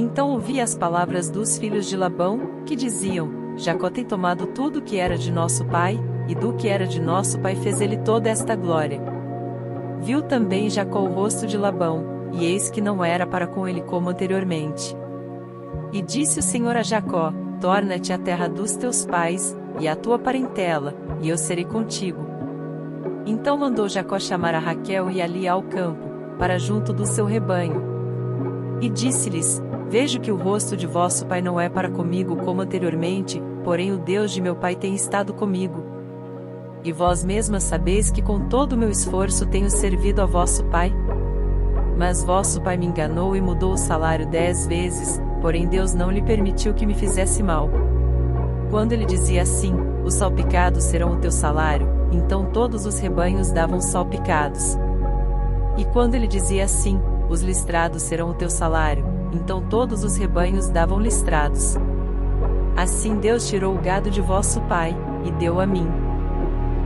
Então ouvi as palavras dos filhos de Labão, que diziam: Jacó tem tomado tudo que era de nosso pai, e do que era de nosso pai fez ele toda esta glória. Viu também Jacó o rosto de Labão, e eis que não era para com ele como anteriormente. E disse o Senhor a Jacó: Torna-te à terra dos teus pais, e à tua parentela, e eu serei contigo. Então mandou Jacó chamar a Raquel e a Lia ao campo, para junto do seu rebanho. E disse-lhes: Vejo que o rosto de vosso pai não é para comigo como anteriormente, porém o Deus de meu pai tem estado comigo. E vós mesmas sabeis que com todo o meu esforço tenho servido a vosso pai? Mas vosso pai me enganou e mudou o salário 10 vezes, porém Deus não lhe permitiu que me fizesse mal. Quando ele dizia assim: Os salpicados serão o teu salário, então todos os rebanhos davam salpicados. E quando ele dizia assim: Os listrados serão o teu salário, então todos os rebanhos davam listrados. Assim Deus tirou o gado de vosso pai, e deu a mim.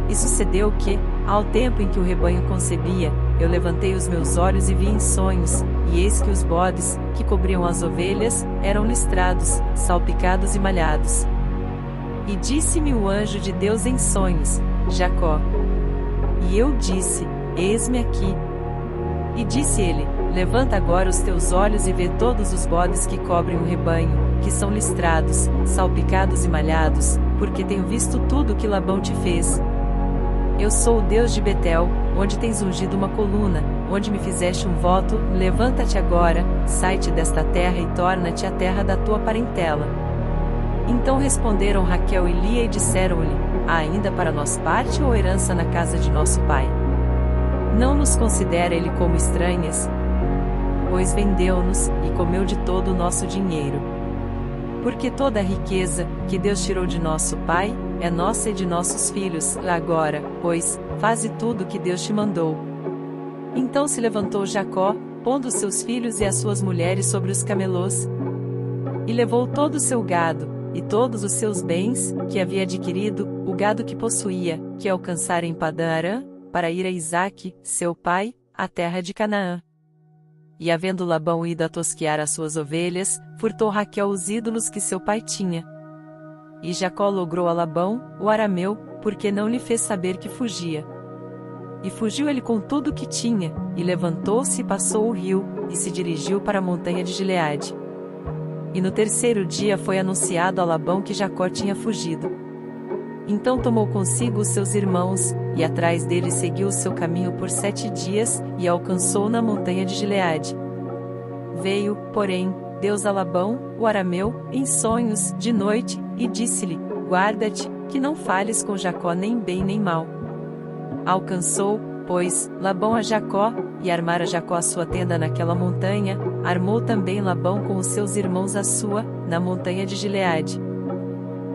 E sucedeu que, ao tempo em que o rebanho concebia, eu levantei os meus olhos e vi em sonhos, e eis que os bodes, que cobriam as ovelhas, eram listrados, salpicados e malhados. E disse-me o anjo de Deus em sonhos: Jacó. E eu disse: Eis-me aqui. E disse ele: Levanta agora os teus olhos e vê todos os bodes que cobrem o rebanho, que são listrados, salpicados e malhados, porque tenho visto tudo que Labão te fez. Eu sou o Deus de Betel, onde tens ungido uma coluna, onde me fizeste um voto. Levanta-te agora, sai-te desta terra e torna-te à terra da tua parentela. Então responderam Raquel e Lia e disseram-lhe: Há ainda para nós parte ou herança na casa de nosso pai? Não nos considera ele como estranhas? Pois vendeu-nos, e comeu de todo o nosso dinheiro. Porque toda a riqueza, que Deus tirou de nosso pai, é nossa e de nossos filhos. Agora, pois, faze tudo o que Deus te mandou. Então se levantou Jacó, pondo seus filhos e as suas mulheres sobre os camelôs, e levou todo o seu gado, e todos os seus bens, que havia adquirido, o gado que possuía, que alcançara em Padã-Arã, para ir a Isaque, seu pai, à terra de Canaã. E havendo Labão ido a tosquear as suas ovelhas, furtou Raquel os ídolos que seu pai tinha. E Jacó logrou a Labão, o arameu, porque não lhe fez saber que fugia. E fugiu ele com tudo o que tinha, e levantou-se e passou o rio, e se dirigiu para a montanha de Gileade. E no terceiro dia foi anunciado a Labão que Jacó tinha fugido. Então tomou consigo os seus irmãos, e atrás dele seguiu o seu caminho por 7 dias, e alcançou na montanha de Gileade. Veio, porém, Deus a Labão, o arameu, em sonhos, de noite, e disse-lhe: Guarda-te, que não fales com Jacó nem bem nem mal. Alcançou, pois, Labão a Jacó, e armara Jacó a sua tenda naquela montanha, armou também Labão com os seus irmãos a sua, na montanha de Gileade.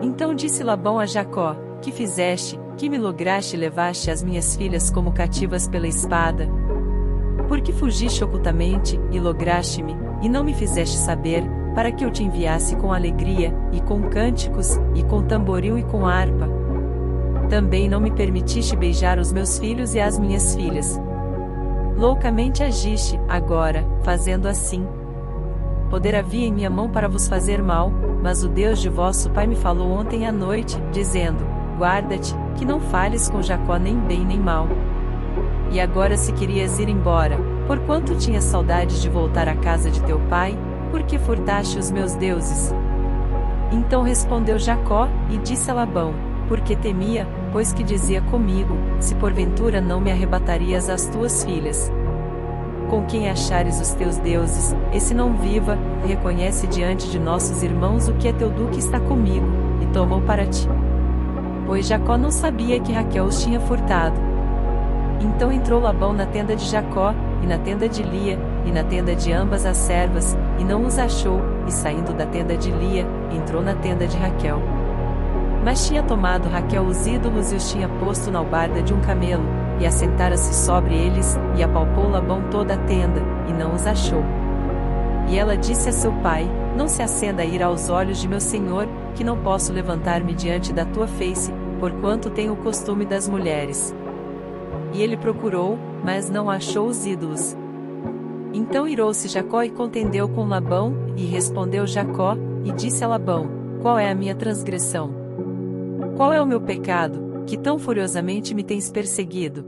Então disse Labão a Jacó: Que fizeste, que me lograste e levaste as minhas filhas como cativas pela espada? Porque fugiste ocultamente, e lograste-me, e não me fizeste saber, para que eu te enviasse com alegria, e com cânticos, e com tamboril e com harpa? Também não me permitiste beijar os meus filhos e as minhas filhas. Loucamente agiste, agora, fazendo assim. Poder havia em minha mão para vos fazer mal, mas o Deus de vosso pai me falou ontem à noite, dizendo: Guarda-te, que não fales com Jacó nem bem nem mal. E agora se querias ir embora, porquanto tinhas saudade de voltar à casa de teu pai, porque furtaste os meus deuses? Então respondeu Jacó, e disse a Labão: Porque temia, pois que dizia comigo: Se porventura não me arrebatarias as tuas filhas. Com quem achares os teus deuses, esse não viva, reconhece diante de nossos irmãos o que é teu duque está comigo, e tomou para ti. Pois Jacó não sabia que Raquel os tinha furtado. Então entrou Labão na tenda de Jacó, e na tenda de Lia, e na tenda de ambas as servas, e não os achou, e saindo da tenda de Lia, entrou na tenda de Raquel. Mas tinha tomado Raquel os ídolos e os tinha posto na albarda de um camelo, e assentara-se sobre eles, e apalpou Labão toda a tenda, e não os achou. E ela disse a seu pai: Não se acenda a ira aos olhos de meu senhor, que não posso levantar-me diante da tua face, porquanto tenho o costume das mulheres. E ele procurou, mas não achou os ídolos. Então irou-se Jacó e contendeu com Labão, e respondeu Jacó, e disse a Labão: Qual é a minha transgressão? Qual é o meu pecado, que tão furiosamente me tens perseguido?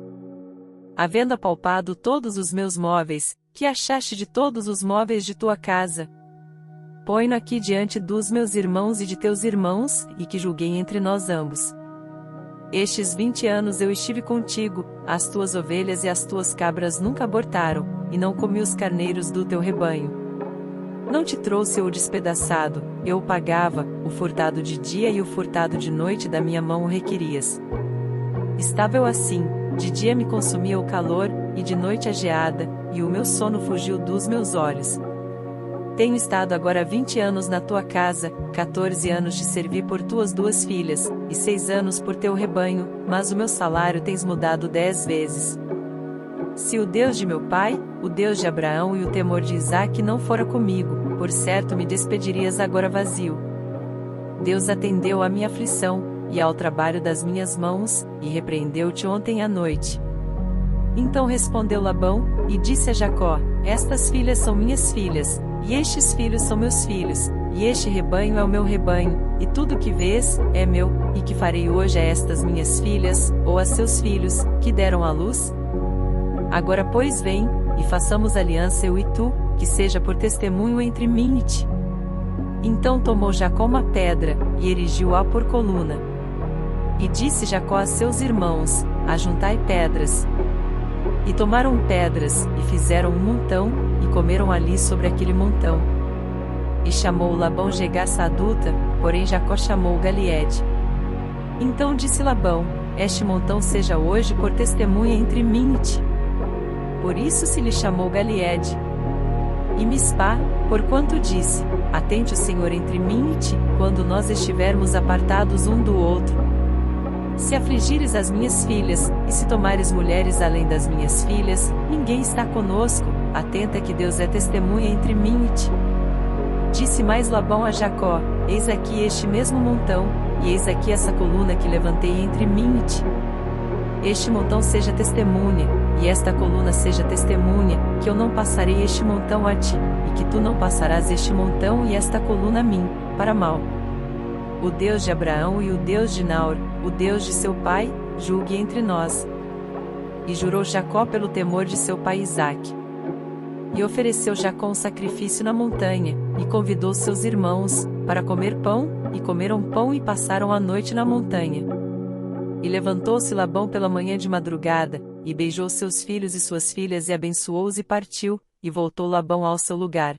Havendo apalpado todos os meus móveis, que achaste de todos os móveis de tua casa? Põe-no aqui diante dos meus irmãos e de teus irmãos, e que julguei entre nós ambos. Estes 20 anos eu estive contigo, as tuas ovelhas e as tuas cabras nunca abortaram, e não comi os carneiros do teu rebanho. Não te trouxe o despedaçado, eu o pagava, o furtado de dia e o furtado de noite da minha mão o requerias. Estava eu assim, de dia me consumia o calor, e de noite a geada, e o meu sono fugiu dos meus olhos. Tenho estado agora 20 anos na tua casa, 14 anos de servir por tuas 2 filhas, e 6 anos por teu rebanho, mas o meu salário tens mudado 10 vezes. Se o Deus de meu pai, o Deus de Abraão e o temor de Isaque não fora comigo, por certo me despedirias agora vazio. Deus atendeu à minha aflição, e ao trabalho das minhas mãos, e repreendeu-te ontem à noite. Então respondeu Labão, e disse a Jacó: Estas filhas são minhas filhas, e estes filhos são meus filhos, e este rebanho é o meu rebanho, e tudo que vês, é meu, e que farei hoje a estas minhas filhas, ou a seus filhos, que deram à luz? Agora pois vem, e façamos aliança eu e tu, que seja por testemunho entre mim e ti. Então tomou Jacó uma pedra, e erigiu-a por coluna. E disse Jacó a seus irmãos: Ajuntai pedras. E tomaram pedras, e fizeram um montão, e comeram ali sobre aquele montão. E chamou Labão Jegar-Saduta, porém Jacó chamou Galiede. Então disse Labão: Este montão seja hoje por testemunha entre mim e ti. Por isso se lhe chamou Galiede. E Mispá, porquanto disse: Atente o Senhor entre mim e ti, quando nós estivermos apartados um do outro. Se afligires as minhas filhas, e se tomares mulheres além das minhas filhas, ninguém está conosco, atenta que Deus é testemunha entre mim e ti. Disse mais Labão a Jacó: Eis aqui este mesmo montão, e eis aqui essa coluna que levantei entre mim e ti. Este montão seja testemunha, e esta coluna seja testemunha, que eu não passarei este montão a ti, e que tu não passarás este montão e esta coluna a mim, para mal. O Deus de Abraão e o Deus de Naor, o Deus de seu pai, julgue entre nós. E jurou Jacó pelo temor de seu pai Isaque. E ofereceu Jacó um sacrifício na montanha, e convidou seus irmãos, para comer pão, e comeram pão e passaram a noite na montanha. E levantou-se Labão pela manhã de madrugada, e beijou seus filhos e suas filhas e abençoou-os e partiu, e voltou Labão ao seu lugar.